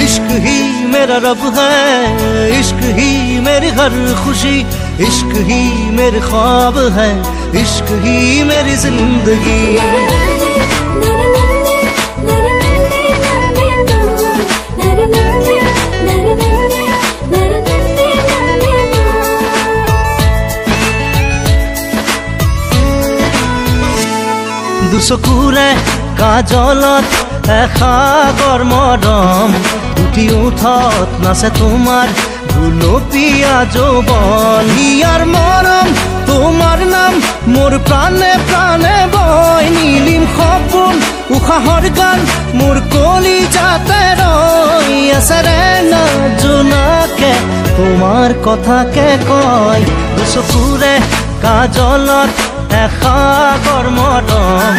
इश्क ही मेरा रब है, इश्क ही मेरी हर खुशी, इश्क ही मेरे ख्वाब है, इश्क ही मेरी जिंदगी। দুচকুৰে কাজলত এসাগৰ মৰম, উঠি উঠত নাচে তোমাৰ গুলপীয়া যৌৱন। ইয়াৰ মৰম তোমাৰ নাম মোৰ প্ৰাণে প্ৰাণে বয়, নীলিম সপোন উশাহৰ গান মোৰ কলিজাতে ৰৈ আছে ৰেঙা জোনাকে তোমাৰ কথাকে কয়। দুচকুৰে কাজলত এসাগৰ মৰম,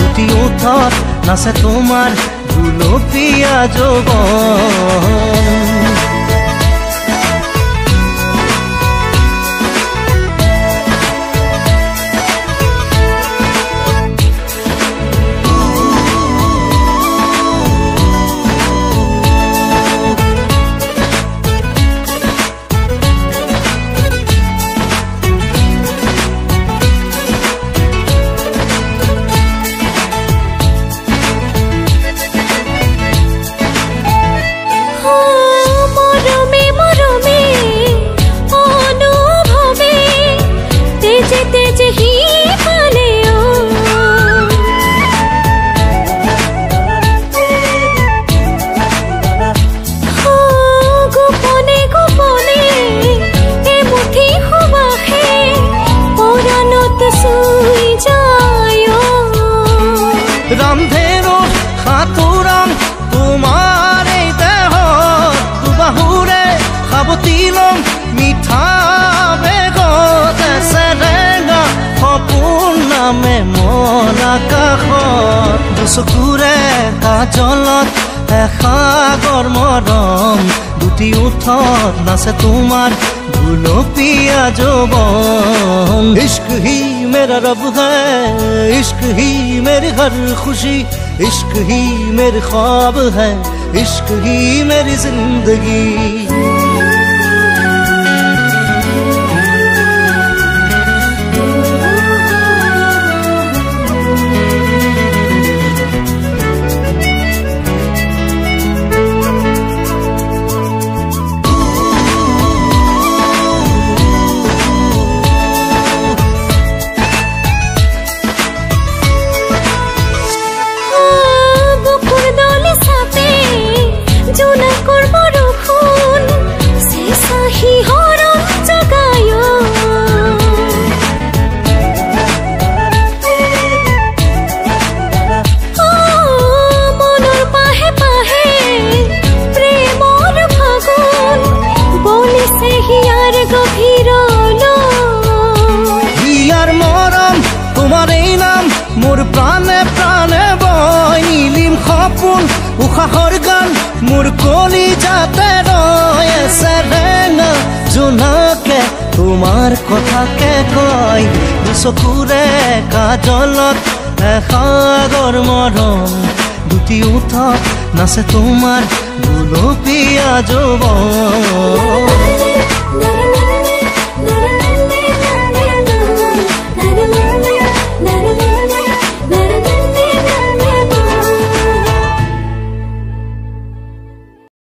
উঠি উঠত নাচে তোমাৰ গুলপীয়া যৌৱন। ৰামধেনুৰ সাঁতোৰাম তোমাৰ এই দেহত, দুবাহুৰে সাৱটি লম মিঠা বেগত, চেৰেঙা সপোন নামে মন আকাশত। দুচকুৰে কাজলত এসাগৰ মৰম, দুটি উঠত নাচে তোমাৰ गुलपिया যৌৱন। इश्क ही मेरा रब है, इश्क ही मेरी हर खुशी, इश्क ही मेरे ख्वाब है, इश्क ही मेरी जिंदगी। मोर प्राणे प्राणे बय, नीलिम सपन उषाहर गान मोर कलिजाते रय আছে ৰেঙা জোনাকে তোমাৰ কথাকে কয়। দুচকুৰে কাজলত এসাগৰ মৰম, দুটি উঠত নাচে তোমাৰ গুলপীয়া যৌৱন।